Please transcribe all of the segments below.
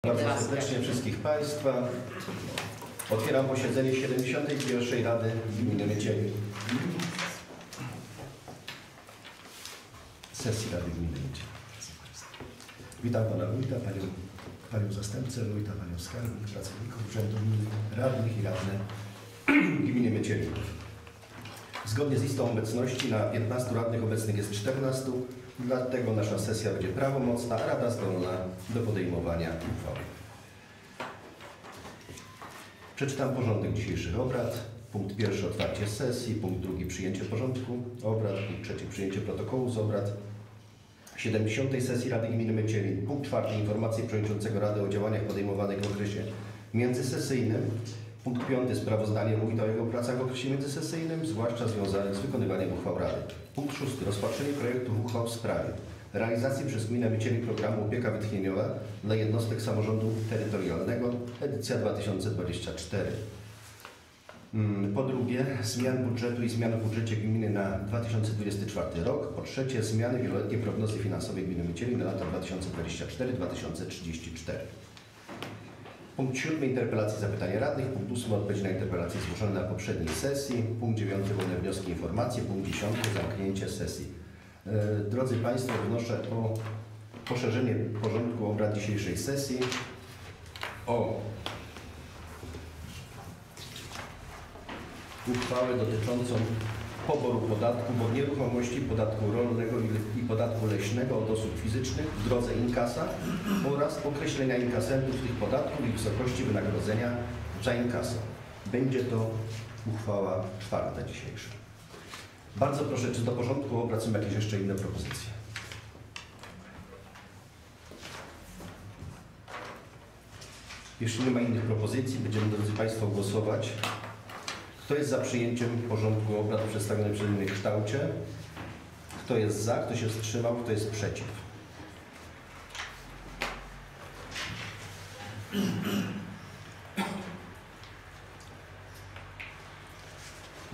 Bardzo serdecznie wszystkich Państwa. Otwieram posiedzenie 71. Rady Gminy Mycieli. Sesji Rady Gminy Mycieli. Witam Pana Wójta, Panią Zastępcę Wójta, Panią Skarbnik, pracowników Urzędu Gminy, radnych i radne Gminy Mycieli. Zgodnie z listą obecności na 15 radnych obecnych jest 14, dlatego nasza sesja będzie prawomocna, a Rada zdolna do podejmowania uchwały. Przeczytam porządek dzisiejszych obrad. Punkt pierwszy otwarcie sesji, punkt drugi przyjęcie porządku obrad, punkt trzeci przyjęcie protokołu z obrad 70. sesji Rady Gminy Mycieli, punkt czwarty informacje przewodniczącego Rady o działaniach podejmowanych w okresie międzysesyjnym, punkt piąty sprawozdanie wójta o jego pracach w okresie międzysesyjnym, zwłaszcza związanych z wykonywaniem uchwał Rady. Punkt szósty rozpatrzenie projektów uchwał w sprawie realizacji przez Gminę Mycieli programu Opieka Wytchnieniowa dla jednostek samorządu terytorialnego, edycja 2024. Po drugie, zmian budżetu i zmian w budżecie gminy na 2024 rok. Po trzecie, zmiany wieloletniej prognozy finansowej Gminy Mycieli na lata 2024-2034. Punkt 7. Interpelacji, zapytania radnych. Punkt 8. Odpowiedzi na interpelacje zgłoszone na poprzedniej sesji. Punkt 9. Wolne wnioski, informacje. Punkt 10. Zamknięcie sesji. Drodzy Państwo, wnoszę o poszerzenie porządku obrad dzisiejszej sesji o uchwałę dotyczącą poboru podatku od nieruchomości, podatku rolnego i podatku leśnego od osób fizycznych w drodze inkasa oraz określenia inkasentów tych podatków i wysokości wynagrodzenia za inkaso. Będzie to uchwała czwarta dzisiejsza. Bardzo proszę, czy do porządku obrad są jakieś jeszcze inne propozycje? Jeśli nie ma innych propozycji, będziemy, drodzy Państwo, głosować. Kto jest za przyjęciem porządku obrad przedstawionym w innym kształcie? Kto jest za? Kto się wstrzymał? Kto jest przeciw?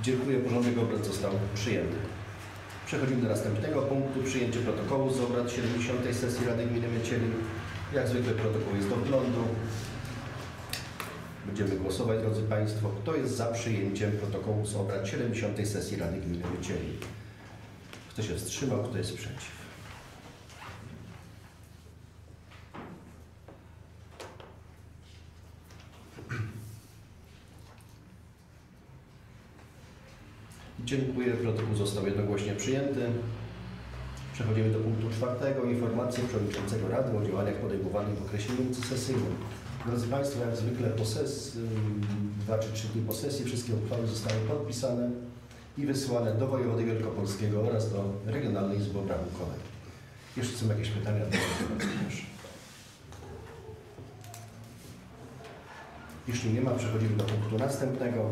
Dziękuję. Porządek obrad został przyjęty. Przechodzimy do następnego punktu. Przyjęcie protokołu z obrad 70. sesji Rady Gminy Mycieli. Jak zwykle protokół jest do wglądu. Będziemy głosować, drodzy Państwo. Kto jest za przyjęciem protokołu z obrad 70. sesji Rady Gminy Mycieli? Kto się wstrzymał? Kto jest przeciw? Dziękuję. Protokół został jednogłośnie przyjęty. Przechodzimy do punktu czwartego. Informacje przewodniczącego Rady o działaniach podejmowanych w okresie międzysesyjnym. Drodzy Państwo, jak zwykle po sesji, 2 czy 3 dni po sesji wszystkie uchwały zostały podpisane i wysłane do wojewody wielkopolskiego oraz do Regionalnej Izby Obrachunkowej. Jeszcze są jakieś pytania? Proszę. Jeśli nie ma, przechodzimy do punktu następnego.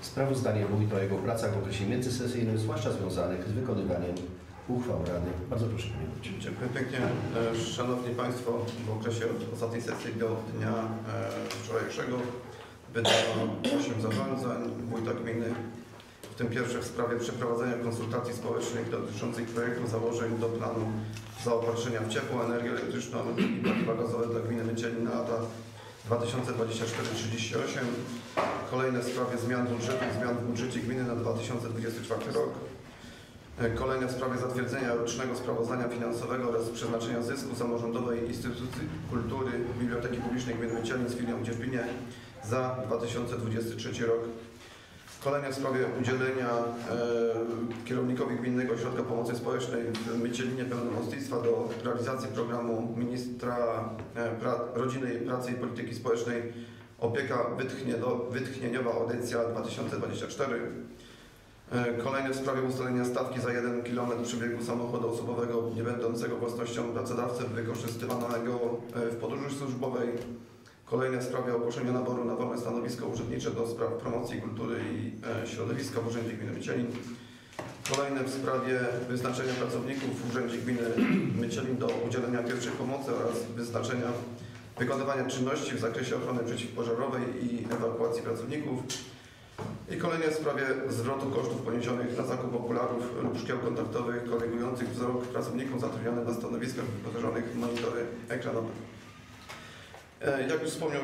Sprawozdanie wójta o jego pracach w okresie międzysesyjnym, zwłaszcza związanych z wykonywaniem uchwał Rady. Bardzo proszę, Panie Wójcie. Dziękuję pięknie. Szanowni Państwo, w okresie od ostatniej sesji do dnia wczorajszego wydano 8 zarządzeń wójta gminy, w tym pierwsze w sprawie przeprowadzenia konsultacji społecznych dotyczących projektu założeń do planu zaopatrzenia w ciepło, energię elektryczną i paliwa gazowe dla gminy Mycieli na lata 2024-2038. Kolejne w sprawie zmian budżetu i zmian w budżecie gminy na 2024 rok. Kolejne w sprawie zatwierdzenia rocznego sprawozdania finansowego oraz przeznaczenia zysku samorządowej instytucji kultury Biblioteki Publicznej Gminy Mycieli z filią w Dzierpinie za 2023 rok. Kolejne w sprawie udzielenia kierownikowi Gminnego Ośrodka Pomocy Społecznej w Mycielinie pełnomocnictwa do realizacji programu Ministra Rodziny, Pracy i Polityki Społecznej Opieka Wytchnieniowa edycja 2024. Kolejne w sprawie ustalenia stawki za 1 km przebiegu samochodu osobowego nie będącego własnością pracodawcy wykorzystywanego w podróży służbowej. Kolejne w sprawie ogłoszenia naboru na wolne stanowisko urzędnicze do spraw promocji kultury i środowiska w Urzędzie Gminy Mycieli. Kolejne w sprawie wyznaczenia pracowników w Urzędzie Gminy Mycieli do udzielenia pierwszej pomocy oraz wyznaczenia wykonywania czynności w zakresie ochrony przeciwpożarowej i ewakuacji pracowników. I kolejne w sprawie zwrotu kosztów poniesionych na zakup okularów lub szkieł kontaktowych korygujących wzrok pracownikom zatrudnionym na stanowiskach wyposażonych w monitory ekranowe. Jak już wspomniał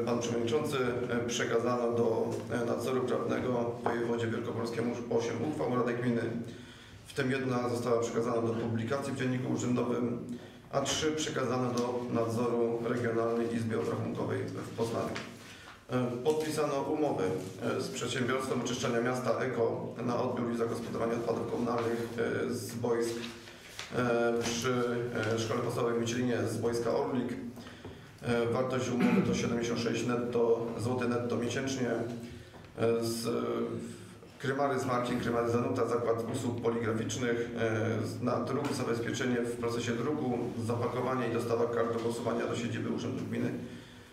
Pan Przewodniczący, przekazano do nadzoru prawnego w wojewódzie wielkopolskiemu 8 uchwał Rady Gminy, w tym jedna została przekazana do publikacji w Dzienniku Urzędowym, a 3 przekazano do nadzoru Regionalnej Izby Obrachunkowej w Poznaniu. Podpisano umowy z Przedsiębiorstwem Oczyszczania Miasta EKO na odbiór i zagospodarowanie odpadów komunalnych z boisk przy Szkole Podstawowej w Miecielinie z boiska Orlik. Wartość umowy to 76 zł netto miesięcznie. Krymarys Marcin, Krymarys Zanuta, Zakład Usług Poligraficznych na druk, zabezpieczenie w procesie druku, zapakowanie i dostawa kart do głosowania do siedziby Urzędu Gminy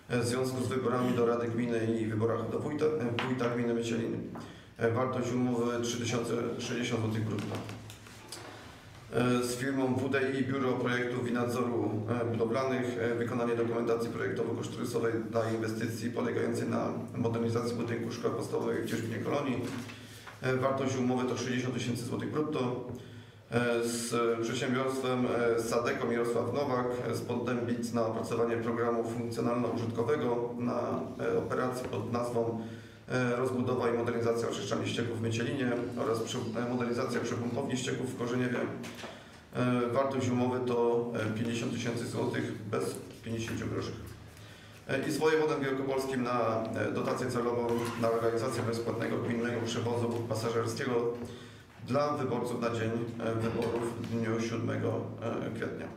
w związku z wyborami do Rady Gminy i wyborach do wójta gminy Miecieliny. Wartość umowy 3060 zł brutto. Z firmą WDI Biuro Projektów i Nadzoru Budowlanych wykonanie dokumentacji projektowo-kosztorysowej dla inwestycji polegającej na modernizacji budynku szkoły podstawowej w Dzierżbinie Kolonii. Wartość umowy to 60 000 zł brutto. Z przedsiębiorstwem Sadeko Mirosław Nowak z Poddębic na opracowanie programu funkcjonalno-użytkowego na operacji pod nazwą rozbudowa i modernizacja oczyszczalni ścieków w Miecielinie oraz modernizacja przepompowni ścieków w Korzeniewie. Wartość umowy to 50 000 zł bez 50 groszy. I z wojewodem wielkopolskim na dotację celową na realizację bezpłatnego gminnego przewozu pasażerskiego dla wyborców na dzień wyborów w dniu 7 kwietnia.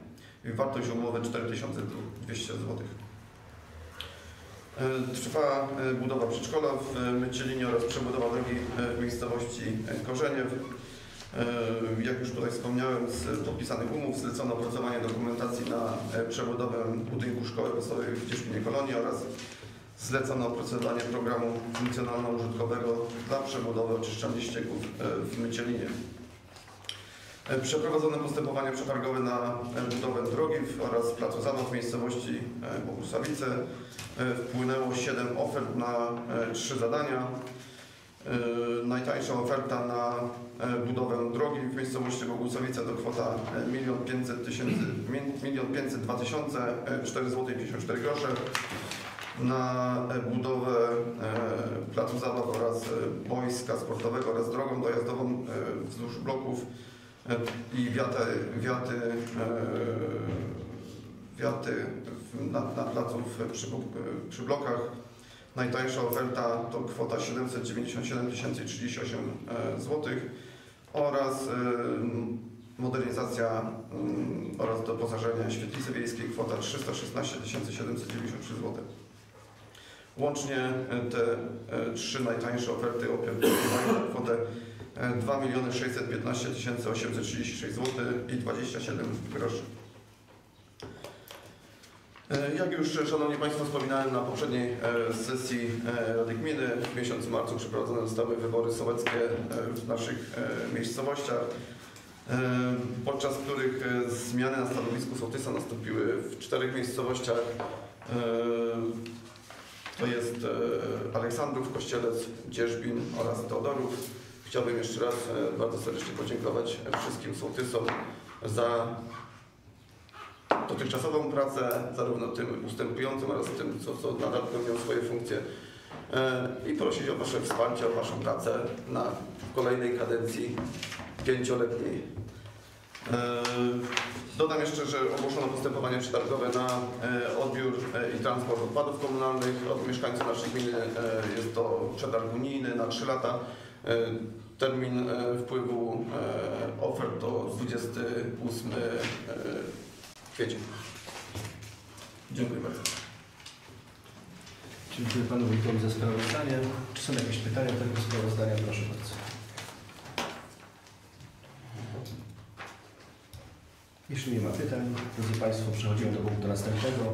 I wartość umowy 4200 zł. Trwa budowa przedszkola w Miecielinie oraz przebudowa drogi w miejscowości Korzeniew. Jak już tutaj wspomniałem, z podpisanych umów zlecono opracowanie dokumentacji na przebudowę budynku szkoły podstawowej w Dzierżbinie Kolonii oraz zlecono opracowanie programu funkcjonalno-użytkowego dla przebudowy oczyszczalni ścieków w Miecielinie. Przeprowadzono postępowanie przetargowe na budowę drogi oraz placu zabaw w miejscowości Bogusławice. Wpłynęło 7 ofert na 3 zadania. Najtańsza oferta na budowę drogi w miejscowości Bogusławice to kwota 1 502 454 zł. Na budowę placu zabaw oraz boiska sportowego oraz drogą dojazdową wzdłuż bloków i wiaty na placu przy blokach. Najtańsza oferta to kwota 797 038 zł oraz modernizacja oraz doposażenie świetlicy wiejskiej kwota 316 793 zł. Łącznie te 3 najtańsze oferty opiewają na kwotę 2 615 836 zł i 27 groszy. Jak już Szanowni Państwo wspominałem na poprzedniej sesji Rady Gminy, w miesiącu marcu przeprowadzone zostały wybory sołeckie w naszych miejscowościach, podczas których zmiany na stanowisku sołtysa nastąpiły w 4 miejscowościach. To jest Aleksandrów, Kościelec, Dzierżbin oraz Teodorów. Chciałbym jeszcze raz bardzo serdecznie podziękować wszystkim sołtysom za dotychczasową pracę, zarówno tym ustępującym oraz tym, co nadal pełnią swoje funkcje, i prosić o Wasze wsparcie, o Waszą pracę na kolejnej kadencji 5-letniej. Dodam jeszcze, że ogłoszono postępowanie przetargowe na odbiór i transport odpadów komunalnych od mieszkańców naszej gminy. Jest to przetarg unijny na 3 lata. Termin wpływu ofert to 28 kwietnia. Dziękuję bardzo. Dziękuję Panu Wójtowi za sprawozdanie. Czy są jakieś pytania do tego sprawozdania? Proszę bardzo. Jeśli nie ma pytań, drodzy Państwo, przechodzimy do punktu następnego.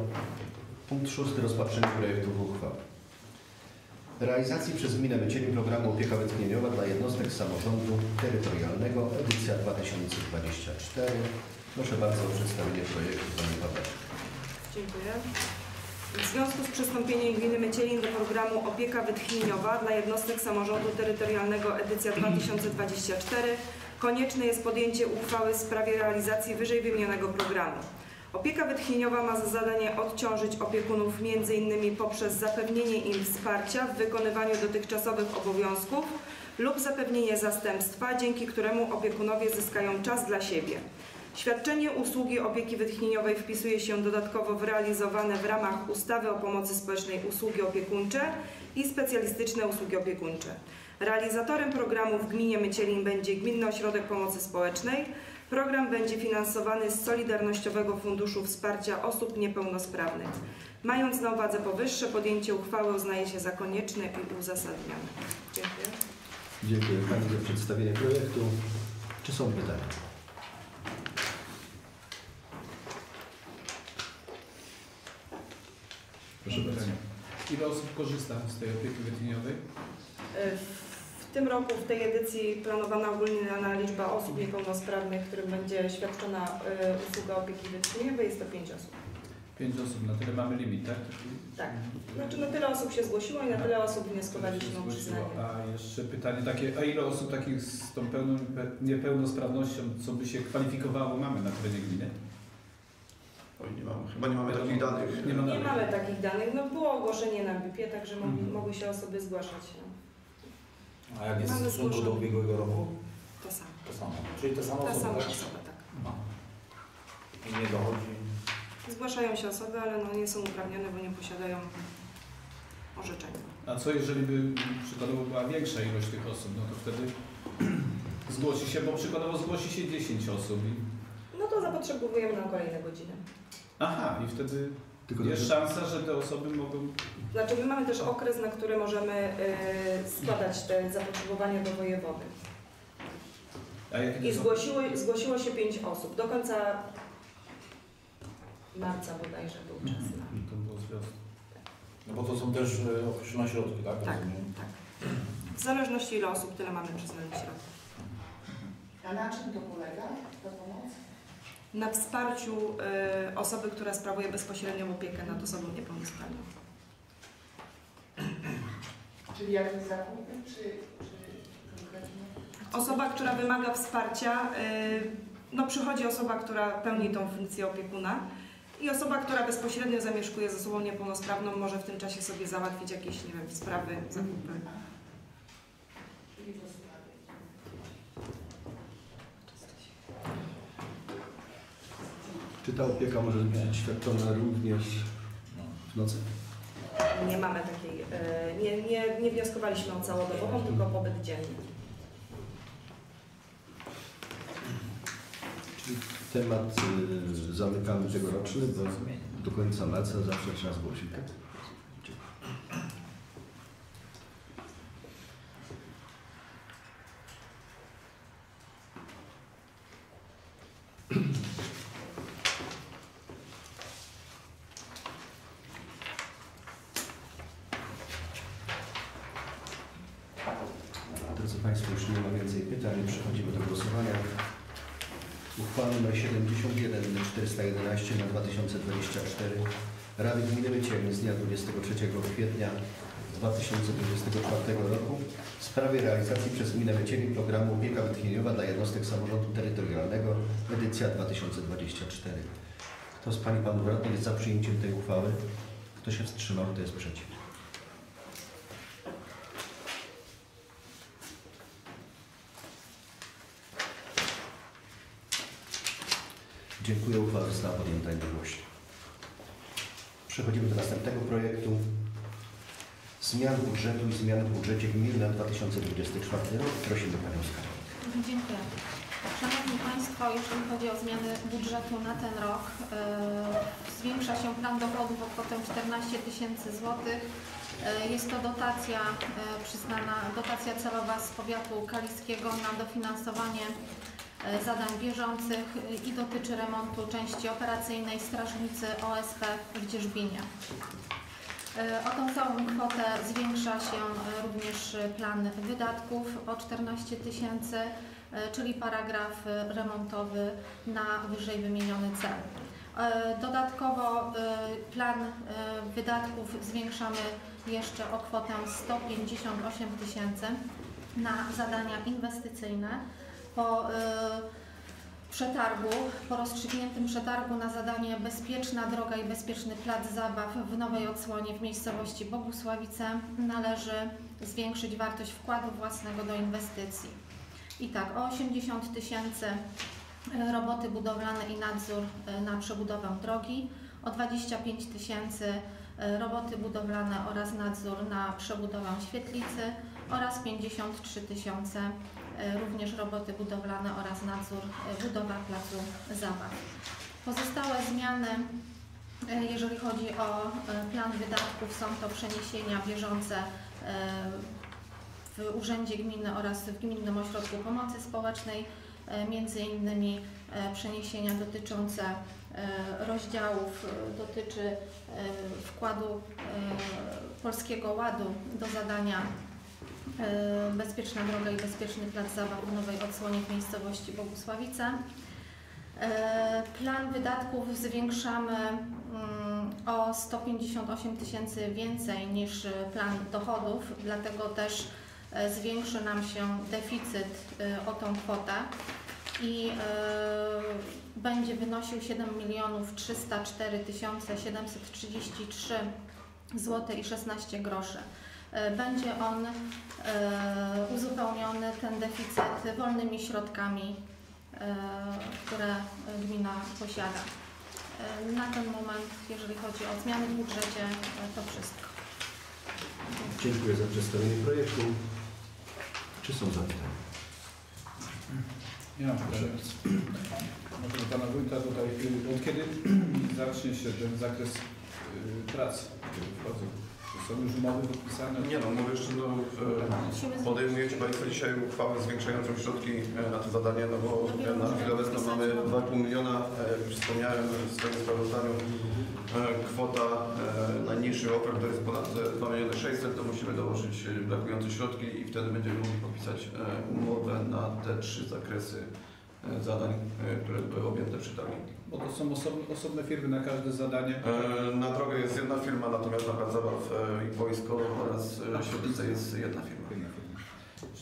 Punkt 6. Rozpatrzenie projektów uchwał. Realizacji przez Gminę Miecielin programu Opieka Wytchnieniowa dla jednostek samorządu terytorialnego, edycja 2024. Proszę bardzo o przedstawienie projektu Pani Paweł. Dziękuję. W związku z przystąpieniem Gminy Miecielin do programu Opieka Wytchnieniowa dla jednostek samorządu terytorialnego edycja 2024 konieczne jest podjęcie uchwały w sprawie realizacji wyżej wymienionego programu. Opieka wytchnieniowa ma za zadanie odciążyć opiekunów m.in. poprzez zapewnienie im wsparcia w wykonywaniu dotychczasowych obowiązków lub zapewnienie zastępstwa, dzięki któremu opiekunowie zyskają czas dla siebie. Świadczenie usługi opieki wytchnieniowej wpisuje się dodatkowo w realizowane w ramach ustawy o pomocy społecznej usługi opiekuńcze i specjalistyczne usługi opiekuńcze. Realizatorem programu w gminie Mycielin będzie Gminny Ośrodek Pomocy Społecznej. Program będzie finansowany z Solidarnościowego Funduszu Wsparcia Osób Niepełnosprawnych. Mając na uwadze powyższe, podjęcie uchwały uznaje się za konieczne i uzasadnione. Dziękuję. Dziękuję Pani za przedstawienie projektu. Czy są pytania? Proszę bardzo. Ile osób korzysta z tej opieki wytchnieniowej? W tym roku, w tej edycji planowana ogólna liczba osób niepełnosprawnych, którym będzie świadczona usługa opieki wytchnieniowej, jest to 5 osób. 5 osób, na tyle mamy limit, tak? Tak. Znaczy na tyle osób się zgłosiło i na tyle osób wnioskowaliśmy o przyznanie. A jeszcze pytanie takie, a ile osób takich z tą pełną niepełnosprawnością, co by się kwalifikowało, mamy na terenie gminy? Oj, nie mamy. Chyba nie mamy takich danych. Nie mamy takich danych. No, było ogłoszenie na BIP-ie, także mogły się osoby zgłaszać. A jak jest w Mamy stosunku do ubiegłego roku? To samo. To samo. Czyli te same Ta osoby, sama tak? osoba, tak. No. I nie dochodzi. Zgłaszają się osoby, ale no nie są uprawnione, bo nie posiadają orzeczenia. A co jeżeli by przykładowo była większa ilość tych osób, no to wtedy zgłosi się, bo przykładowo zgłosi się 10 osób. No to zapotrzebujemy na kolejne godziny. Aha, i wtedy Tylko jest szansa, że te osoby mogą... Znaczy my mamy też okres, na który możemy składać te zapotrzebowania do wojewody. A jakie I to są? zgłosiło się 5 osób. Do końca marca bodajże był czas na... To było związku. No bo to są też określone środki, tak? Tak, Rozumiem. tak. W zależności ile osób, tyle mamy przyznanych środków. A na czym to polega, ta pomoc? Na wsparciu osoby, która sprawuje bezpośrednią opiekę nad osobą niepełnosprawną. Czyli jakieś zakupy, czy konkretnie? Osoba, która wymaga wsparcia, no przychodzi osoba, która pełni tą funkcję opiekuna i osoba, która bezpośrednio zamieszkuje z osobą niepełnosprawną, może w tym czasie sobie załatwić jakieś, nie wiem, sprawy, zakupy. Czyli to sprawy. Czy ta opieka może być świadczona również w nocy? Nie mamy takiej, nie wnioskowaliśmy o całodobową, tylko o pobyt dzienny. Czyli temat zamykamy tegoroczny, bo do końca marca zawsze trzeba zgłosić. Tak? Drodzy Państwo, już nie ma więcej pytań, przechodzimy do głosowania. Uchwała nr 71 411 na 2024 Rady Gminy Mycielin z dnia 23 kwietnia 2024 roku w sprawie realizacji przez Gminę Mycielin programu Opieka Wytchnieniowa dla jednostek samorządu terytorialnego edycja 2024. Kto z Pań i Panów Radnych jest za przyjęciem tej uchwały? Kto się wstrzymał, kto jest przeciw? Dziękuję. Uchwała została podjęta jednomyślnie. Przechodzimy do następnego projektu. Zmian budżetu i zmian w budżecie gminy na 2024 rok. Prosimy Panią Skarbnik. Dziękuję. Szanowni Państwo, jeżeli chodzi o zmiany budżetu na ten rok, zwiększa się plan dochodów o kwotę 14 000 złotych. Jest to dotacja przyznana, dotacja celowa z powiatu kaliskiego na dofinansowanie zadań bieżących i dotyczy remontu części operacyjnej Strażnicy OSP w Dzierżbinie. O tą całą kwotę zwiększa się również plan wydatków o 14 000, czyli paragraf remontowy na wyżej wymieniony cel. Dodatkowo plan wydatków zwiększamy jeszcze o kwotę 158 000 na zadania inwestycyjne. Po przetargu, po rozstrzygniętym przetargu na zadanie Bezpieczna droga i bezpieczny plac zabaw w nowej odsłonie w miejscowości Bogusławice należy zwiększyć wartość wkładu własnego do inwestycji. I tak, o 80 000 roboty budowlane i nadzór na przebudowę drogi, o 25 000 roboty budowlane oraz nadzór na przebudowę świetlicy oraz 53 000 również roboty budowlane oraz nadzór budowa placu zabaw. Pozostałe zmiany, jeżeli chodzi o plan wydatków, są to przeniesienia bieżące w Urzędzie Gminy oraz w Gminnym Ośrodku Pomocy Społecznej, między innymi przeniesienia dotyczące rozdziałów, dotyczy wkładu Polskiego Ładu do zadania Bezpieczna droga i bezpieczny plac zabaw w nowej odsłonie w miejscowości Bogusławice. Plan wydatków zwiększamy o 158 000 więcej niż plan dochodów, dlatego też zwiększy nam się deficyt o tą kwotę i będzie wynosił 7 304 733 zł i 16 groszy. Będzie on uzupełniony, ten deficyt, wolnymi środkami, które gmina posiada. Na ten moment, jeżeli chodzi o zmiany w budżecie, to wszystko. Dziękuję za przedstawienie projektu. Czy są zapytania? Ja mam pytanie. Może do Pana Wójta tutaj, od kiedy zacznie się ten zakres prac, które wchodzą? Są już umowy podpisane? Nie no, mówię jeszcze, podejmujecie Państwo dzisiaj uchwałę zwiększającą środki na to zadanie, no bo na chwilę obecną mamy 2,5 miliona, jak już wspomniałem w swoim sprawozdaniu, kwota najniższej ofert to jest ponad 2 600 000, to musimy dołożyć brakujące środki i wtedy będziemy mogli podpisać umowę na te 3 zakresy zadań, które były objęte przetargiem. Bo to są osobne firmy na każde zadanie. Na drogę jest jedna firma, natomiast na plac zabaw i wojsko oraz świetlice jest jedna firma.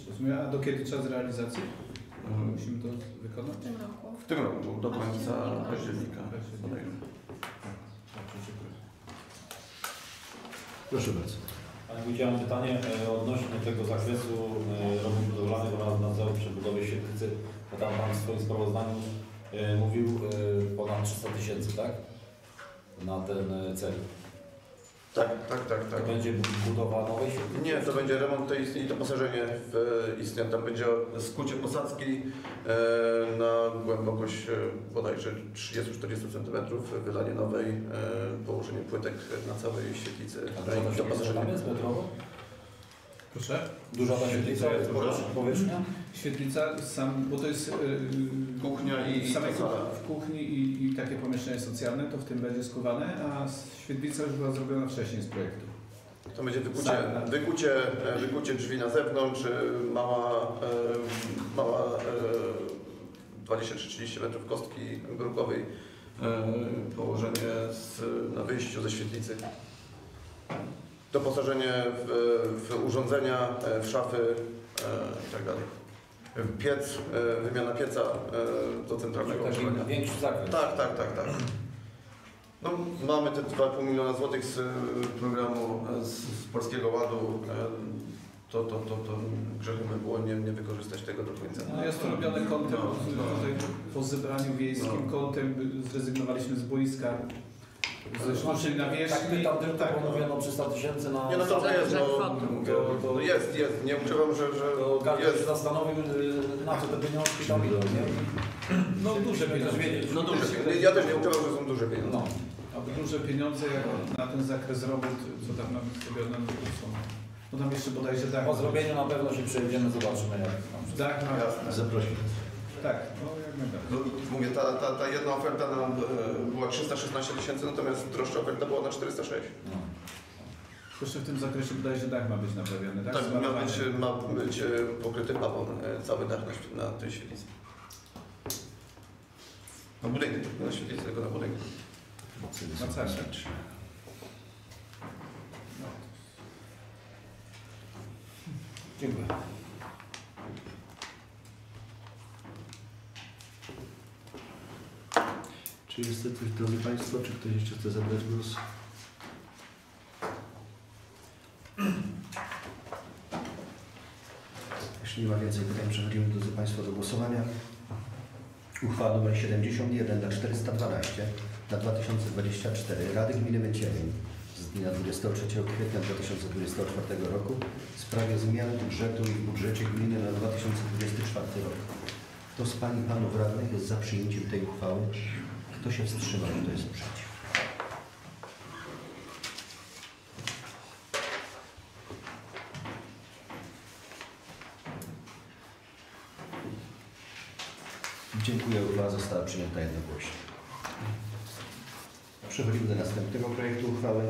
Rozumiem, a do kiedy czas realizacji? Musimy to wykonać? W tym roku. W tym roku, do końca października. Proszę bardzo. Panie Wójcie, mam pytanie odnośnie tego zakresu robót budowlanych oraz nadzoru przebudowy świetlicy. Bo tam Pan w swoim sprawozdaniu mówił ponad 300 000, tak? Na ten cel. Tak. To będzie budowa nowej świetlicy? Nie, to będzie remont tej istnień, doposażenie istnień. Tam będzie skucie posadzki na głębokość bodajże 30-40 cm, wylanie nowej, położenie płytek na całej świetlicy. Doposażenie jest metrowo? Proszę? Duża ta świetlica jest powierzchnia? Świetlica, bo to jest kuchnia i same sala. w kuchni i takie pomieszczenie socjalne, to w tym będzie skuwane, a świetlica już była zrobiona wcześniej z projektu. To będzie wykucie drzwi na zewnątrz, mała 20-30 metrów kostki brukowej, położenie na wyjściu ze świetlicy. Doposażenie w urządzenia, w szafy i tak dalej. Piec, wymiana pieca do centralnego Taki ogrzewania. większy zakres. Tak. No, mamy te 2,5 miliona złotych z programu z Polskiego Ładu. To grzechem by było nie wykorzystać tego do końca. No jest to robione kątem, tutaj po zebraniu wiejskim kątem zrezygnowaliśmy z boiska. Zeszli na wierzchni. Tak, tam tylko pomówiono 300 000 na... Nie, no to jest, no, jest. Nie ukrywam, że To każdy się jest. zastanowił, na co te pieniążki tam idą, nie? No duże pieniądze. No duże pieniądze. Ja też nie ukrywam, że są duże pieniądze. No. A duże pieniądze jak na ten zakres robót, co tam mamy zrobione, są. No tam jeszcze bodajże dach. Po zrobieniu na pewno się przejdziemy, zobaczymy jak tam wszystko. Dach ma. Jasne. Zaprosić. Tak, no jak najbardziej. No, mówię, ta jedna oferta była 316 000, natomiast droższa oferta była na 406. No. Jeszcze w tym zakresie bodajże dach ma być naprawiony, tak? Tak, Zmalowanie. ma być pokryty pawą cały dach na tej świetlicy. Na budynku, nie na świetlicy, tylko na budynku. Na cały. Dziękuję. Czy jest coś, drodzy Państwo, czy ktoś jeszcze chce zabrać głos? Jeśli nie ma więcej pytań, przechodzimy, drodzy Państwo, do głosowania. Uchwała nr 71 na 412 na 2024 Rady Gminy Mycielin z dnia 23 kwietnia 2024 roku w sprawie zmian budżetu i w budżecie gminy na 2024 rok. Kto z Pań i Panów Radnych jest za przyjęciem tej uchwały? Kto się wstrzymał? Kto jest przeciw? Dziękuję. Uchwała została przyjęta jednogłośnie. Przechodzimy do następnego projektu uchwały.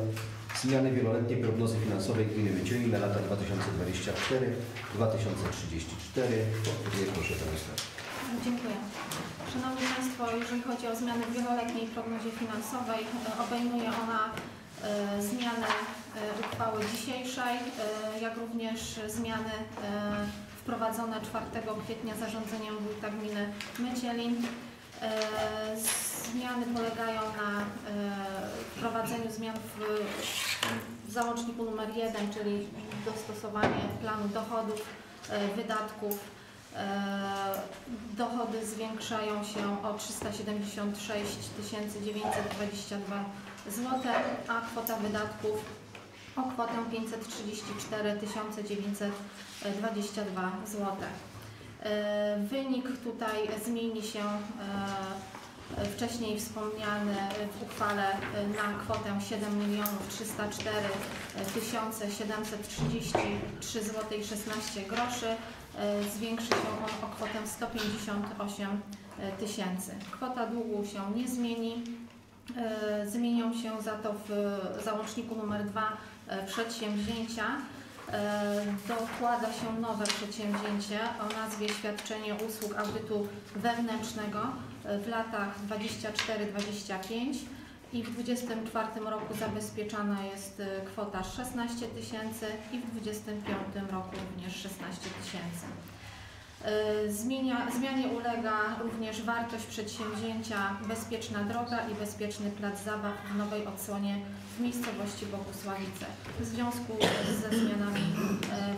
Zmiany wieloletniej prognozy finansowej gminy Mycielin na lata 2024-2034. Proszę Państwa. Dziękuję. Szanowni Państwo, jeżeli chodzi o zmiany w wieloletniej prognozie finansowej, obejmuje ona zmiany uchwały dzisiejszej, jak również zmiany wprowadzone 4 kwietnia zarządzeniem wójta gminy Mycielin. Zmiany polegają na wprowadzeniu zmian w załączniku nr 1, czyli dostosowanie planu dochodów, wydatków. Dochody zwiększają się o 376 922 zł, a kwota wydatków o kwotę 534 922 zł. Wynik tutaj zmieni się wcześniej wspomniany w uchwale na kwotę 7 304 733 zł i 16 groszy. Zwiększy się on o kwotę 158 tysięcy. Kwota długu się nie zmieni. Zmienią się za to w załączniku nr 2 przedsięwzięcia. Dokłada się nowe przedsięwzięcie o nazwie Świadczenie usług audytu wewnętrznego w latach 24-25 i w 2024 roku zabezpieczana jest kwota 16 tysięcy i w 2025 roku również 16 tysięcy. Zmianie ulega również wartość przedsięwzięcia Bezpieczna Droga i Bezpieczny Plac Zabaw w nowej odsłonie w miejscowości Bogusławice. W związku ze zmianami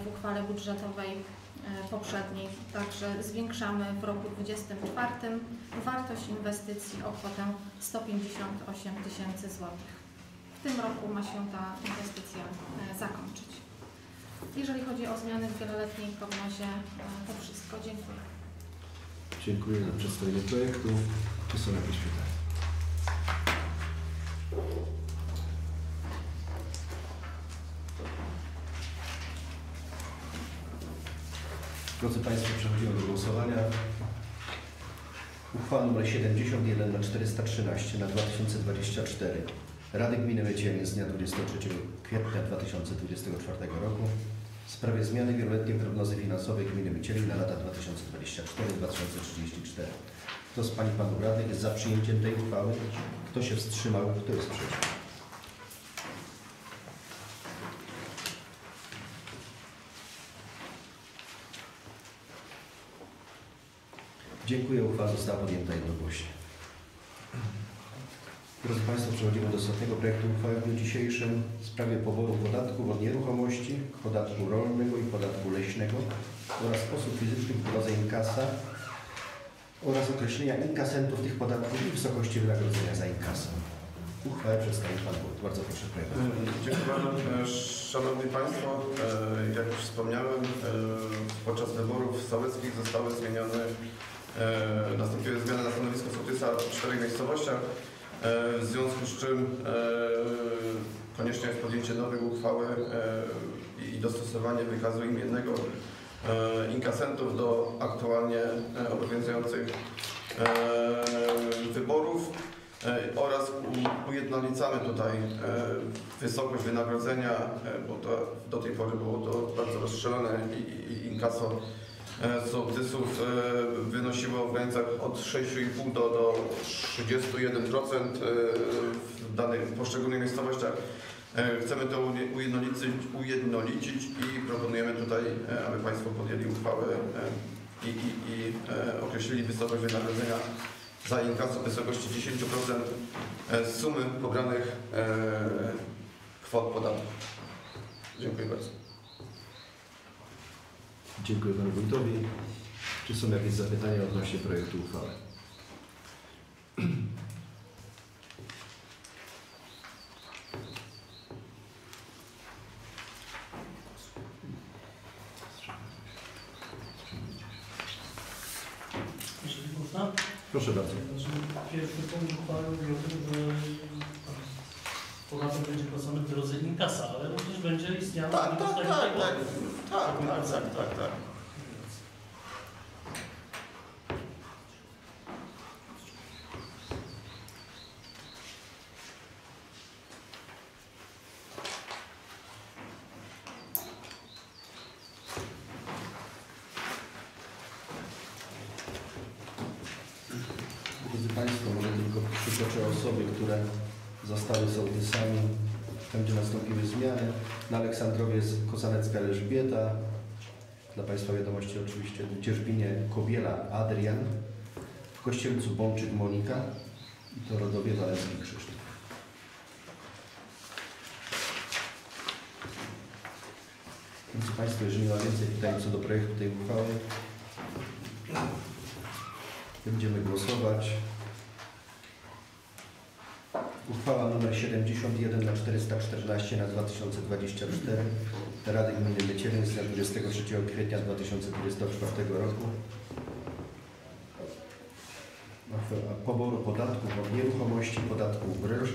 w uchwale budżetowej poprzedniej, także zwiększamy w roku 2024 wartość inwestycji o kwotę 158 tysięcy złotych. W tym roku ma się ta inwestycja zakończyć. Jeżeli chodzi o zmiany w wieloletniej prognozie, to wszystko. Dziękuję. Dziękuję za przedstawienie projektu. Czy są jakieś pytania? Drodzy Państwo, przechodzimy do głosowania. Uchwała nr 71 na 413 na 2024 Rady Gminy Mycielin z dnia 23 kwietnia 2024 roku w sprawie zmiany wieloletniej prognozy finansowej gminy Mycielin na lata 2024-2034. Kto z Pań i Panów Radnych jest za przyjęciem tej uchwały? Kto się wstrzymał? Kto jest przeciw? Dziękuję. Uchwała została podjęta jednogłośnie. Drodzy Państwo, przechodzimy do ostatniego projektu uchwały w dniu dzisiejszym w sprawie poboru podatków od nieruchomości, podatku rolnego i podatku leśnego oraz osób fizycznych w drodze inkasa oraz określenia inkasentów tych podatków i wysokości wynagrodzenia za inkasę. Uchwałę przedstawi Pan Wójt. Bardzo proszę, projekt. Dziękuję bardzo. Szanowni Państwo, jak już wspomniałem, podczas wyborów sołeckich zostały zmienione, nastąpiły zmiany na stanowisku sołtysa w 4 miejscowościach, w związku z czym konieczne jest podjęcie nowej uchwały i dostosowanie wykazu imiennego inkasentów do aktualnie obowiązujących wyborów oraz ujednolicamy tutaj wysokość wynagrodzenia, bo to do tej pory było to bardzo rozstrzelone i inkaso sołtysów wynosiło w granicach od 6,5 do 31% w danych poszczególnych miejscowościach. Chcemy to ujednolicić i proponujemy tutaj, aby Państwo podjęli uchwałę i określili wysokość wynagrodzenia za inkaso w wysokości 10% z sumy pobranych kwot podatku. Dziękuję bardzo. Dziękuję panu wójtowi. Czy są jakieś zapytania odnośnie projektu uchwały? Jeżeli można, Proszę bardzo. pierwszy punkt uchwały mówi o tym, że podatek będzie płacony w drodze inkasa, ale również będzie istniała Tak. Drodzy Państwo, może tylko przytoczę osoby, które zostały sołtysami. Tam, gdzie nastąpiły zmiany. Na Aleksandrowie jest Kozanecka Elżbieta. Dla Państwa wiadomości oczywiście w Dzierżbinie Kobiela Adrian. W Kościelcu Bączyk Monika i Torodowie Walewski Krzysztof. Drodzy Państwo, jeżeli nie ma więcej pytań co do projektu tej uchwały, będziemy głosować. Uchwała nr 71 na 414 na 2024 Rady Gminy Mycieleń z dnia 23 kwietnia 2024 roku. Poboru podatków od nieruchomości, podatku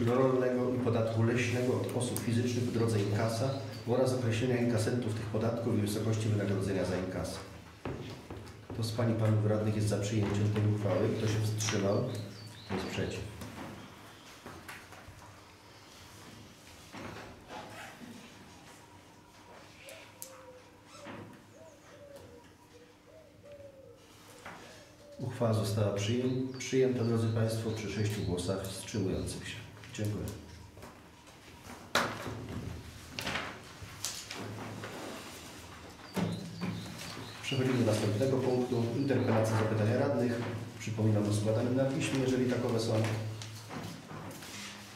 rolnego i podatku leśnego od osób fizycznych w drodze inkasa oraz określenia inkasentów tych podatków i wysokości wynagrodzenia za inkasę. Kto z Pań i Panów Radnych jest za przyjęciem tej uchwały? Kto się wstrzymał? Kto jest przeciw? Uchwała została przyjęta, drodzy Państwo, przy 6 głosach wstrzymujących się. Dziękuję. Przechodzimy do następnego punktu. Interpelacja, zapytania radnych. Przypominam o składaniu na piśmie, jeżeli takowe są.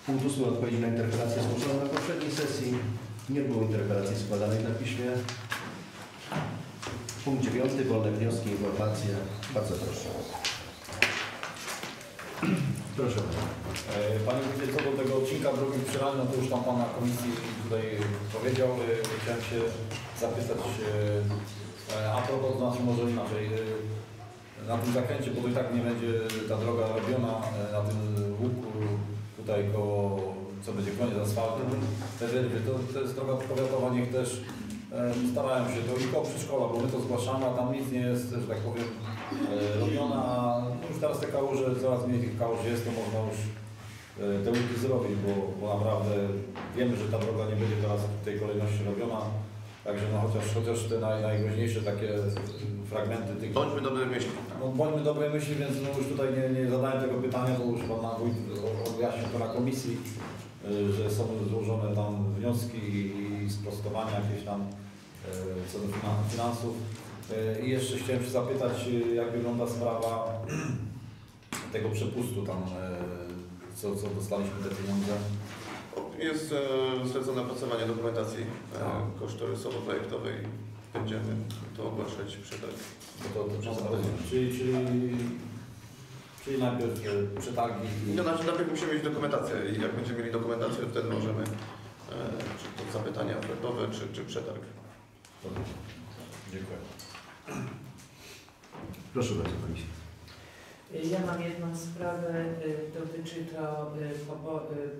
Punkt 8. Odpowiedzi na interpelację zgłoszoną na poprzedniej sesji. Nie było interpelacji składanej na piśmie. Punkt 9. Wolne wnioski, informacje. Bardzo proszę. Proszę. Panie Wójcie, co do tego odcinka drogim przy Ralnie, no to już tam Pan na komisji tutaj powiedział. Chciałem się zapytać a propos, to znaczy może inaczej, na tym zakręcie, bo to i tak nie będzie ta droga robiona na tym łuku tutaj koło, co będzie koniec asfaltu, te wyrwy, to jest droga powiatowa, niech też starałem się, to i koło przedszkola, bo my to zgłaszamy, a tam nic nie jest, że tak powiem, robiona. No już teraz te kałuże, coraz mniej tych kałuż jest, to można już te łuki zrobić, bo naprawdę wiemy, że ta droga nie będzie teraz w tej kolejności robiona. Także no chociaż te najgroźniejsze takie fragmenty tych... Bądźmy dobre myśli. No, bądźmy dobre myśli, więc no już tutaj nie zadałem tego pytania, bo już Pan Wójt objaśnił to na komisji, że są złożone tam wnioski i sprostowania jakieś tam co do finansów. I jeszcze chciałem się zapytać, jak wygląda sprawa tego przepustu tam, co dostaliśmy te pieniądze. Jest zlecone opracowanie dokumentacji kosztorysowo-projektowej. Będziemy to ogłaszać przetarg. Czyli najpierw przetargi. No, znaczy najpierw musimy mieć dokumentację i jak będziemy mieli dokumentację, to wtedy możemy czy to zapytania ofertowe, czy przetarg. Dziękuję. Proszę bardzo, Pani. Ja mam jedną sprawę, dotyczy to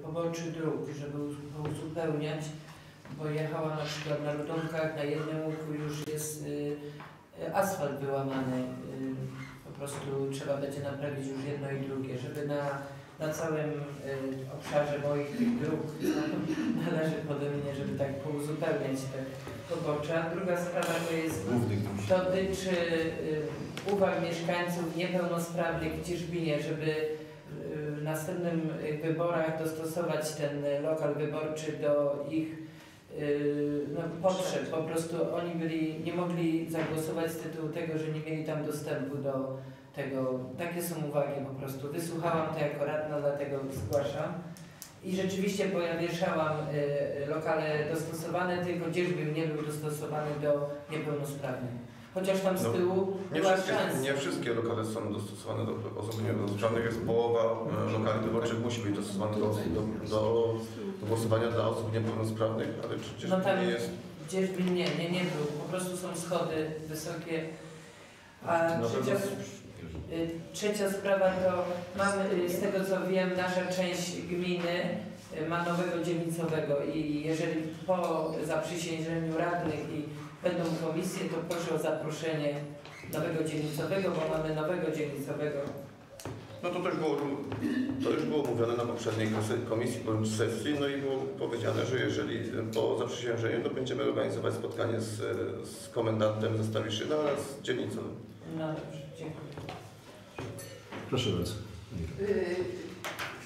poboczy dróg, żeby uzupełniać, bo jechałam na przykład na Ludonkach, na jednym łuku już jest asfalt wyłamany, po prostu trzeba będzie naprawić już jedno i drugie, żeby na całym obszarze moich tych dróg należy pode mnie, żeby tak pouzupełniać te pobocze. A druga sprawa dotyczy uwag mieszkańców niepełnosprawnych w Dzierżbinie, żeby w następnym wyborach dostosować ten lokal wyborczy do ich potrzeb. Po prostu oni nie mogli zagłosować z tytułu tego, że nie mieli tam dostępu takie są uwagi po prostu. Wysłuchałam to jako radna, dlatego zgłaszam. I rzeczywiście, bo ja wieszałam lokale dostosowane, tylko dzierżbił nie był dostosowany do niepełnosprawnych. Chociaż tam z tyłu była szansa. Nie wszystkie lokale są dostosowane do osób niepełnosprawnych, jest połowa lokali wyborczych musi być dostosowane do głosowania dla osób niepełnosprawnych, ale przecież No tam nie jest... dzierżbił nie był, po prostu są schody wysokie. A trzecia sprawa to mamy, z tego co wiem, nasza część gminy ma nowego dzielnicowego i jeżeli po zaprzysiężeniu radnych i będą komisje, to proszę o zaproszenie nowego dzielnicowego, bo mamy nowego dzielnicowego. No to już było mówione na poprzedniej komisji bądź sesji, no i było powiedziane, że jeżeli po zaprzysiężeniu, to będziemy organizować spotkanie z komendantem ze Stawiszyna oraz z dzielnicą. No dobrze, dziękuję. Proszę bardzo.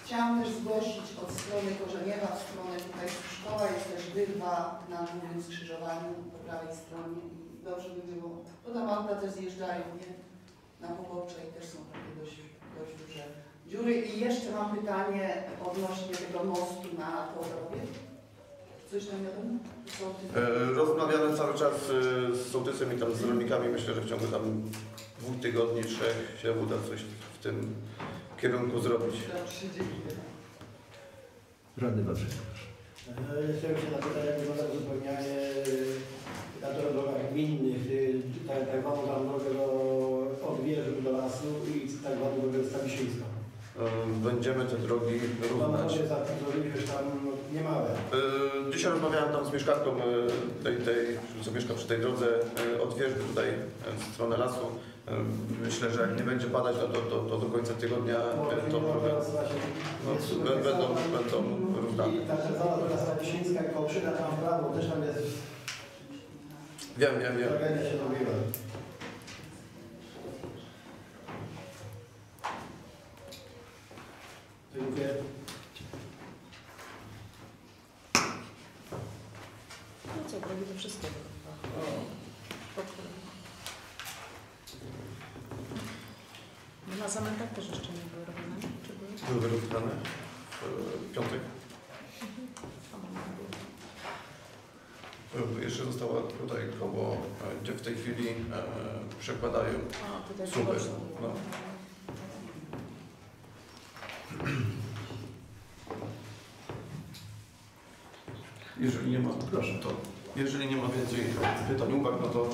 Chciałam też zgłosić od strony Korzeniewa, w stronę tutaj szkoła, jest też wyrwa na drugim skrzyżowaniu po prawej stronie i dobrze by było, bo tam auta też zjeżdżają, nie? Na pobocze i też są takie dość duże dziury. I jeszcze mam pytanie odnośnie tego mostu na Tołrowie. Coś tam wiadomo? Rozmawiamy cały czas z sołtysem i tam z rolnikami. Myślę, że w ciągu tam 2 tygodni, 3 się uda coś w tym kierunku zrobić. Radny Wawrzyk. Chciałem się zapytać, jak wygląda uzupełnianie na drogach gminnych, tak zwaną tam drogę od wieży do lasu i tak zwaną drogę Stawiszyńską. Będziemy te drogi równać. Zrobiliśmy tam niemałe. Dzisiaj rozmawiałem tam z mieszkanką tej, co mieszka przy tej drodze od wieżby tutaj w stronę lasu. Myślę, że jak nie będzie padać, to do końca tygodnia to będą równane. I ta cała droga Stawiszyńska, Kołszyna tam w prawo, też tam jest. Wiem. Tragedia się robiła. Dziękuję. No co, drogi to wszystko. Na zamentach też jeszcze nie były robione? Czy były? Były wyrównane w piątek. Jeszcze została tutaj koło, gdzie w tej chwili przekładają słupy. No. Jeżeli nie ma, proszę, to jeżeli nie ma więcej pytań, uwag, no to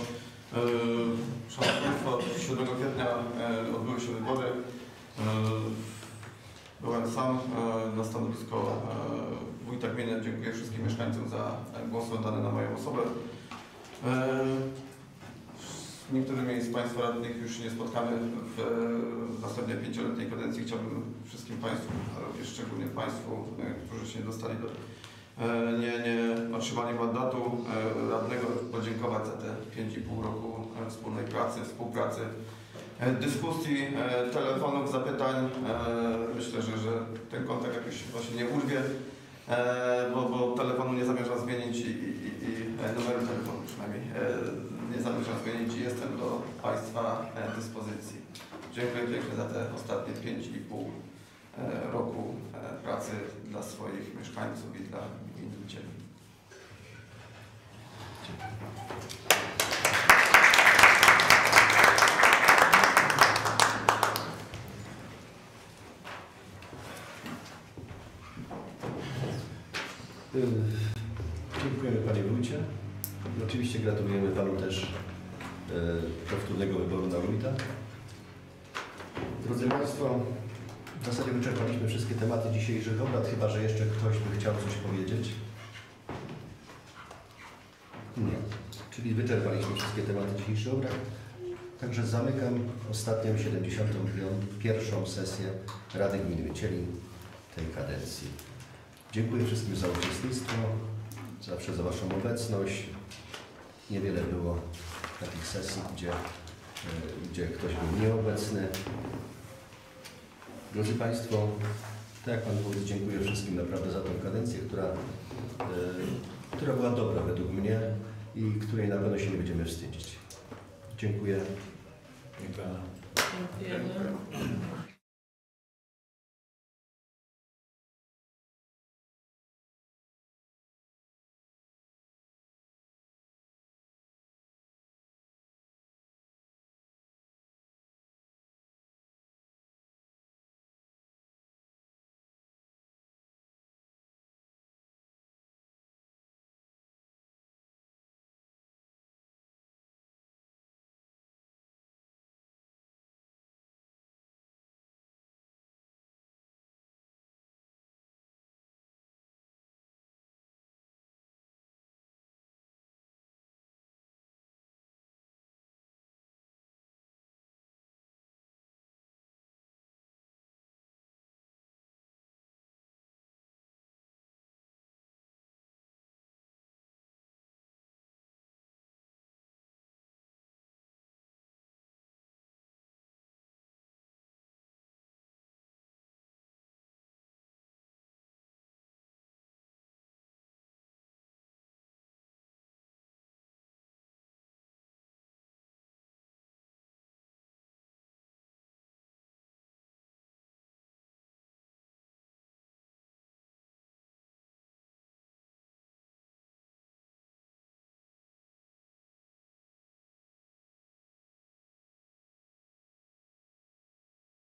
Szanowni Państwo, 7 kwietnia odbyły się wybory. Byłem sam na stanowisko wójta gminy. Dziękuję wszystkim mieszkańcom za głos oddany na moją osobę. Z niektórymi z Państwa radnych już się nie spotkamy w następnej 5-letniej kadencji. Chciałbym wszystkim Państwu, a również szczególnie Państwu, którzy się nie dostali nie otrzymali mandatu radnego, podziękować za te 5,5 roku wspólnej pracy, współpracy, dyskusji, telefonów, zapytań. Myślę, że ten kontakt jakoś właśnie nie urwie, bo telefonu nie zamierzam zmienić i numeru telefonu przynajmniej nie zamierzam zmienić i jestem do Państwa dyspozycji. Dziękuję pięknie za te ostatnie 5,5 roku pracy dla swoich mieszkańców i dla gminy Cielin. Dziękujemy Panie Wójcie. I oczywiście gratulujemy Panu też powtórnego wyboru na wójta. Drodzy Państwo, w zasadzie wyczerpaliśmy wszystkie tematy dzisiejszych obrad, chyba że jeszcze ktoś by chciał coś powiedzieć. Nie. Czyli wyczerpaliśmy wszystkie tematy dzisiejszych obrad. Także zamykam ostatnią 71. sesję Rady Gminy Cielin tej kadencji. Dziękuję wszystkim za uczestnictwo, zawsze za Waszą obecność. Niewiele było takich sesji, gdzie ktoś był nieobecny. Drodzy Państwo, tak jak Pan Wójt, dziękuję wszystkim naprawdę za tę kadencję, która była dobra według mnie i której na pewno się nie będziemy wstydzić. Dziękuję. Dziękuję. Dziękujemy.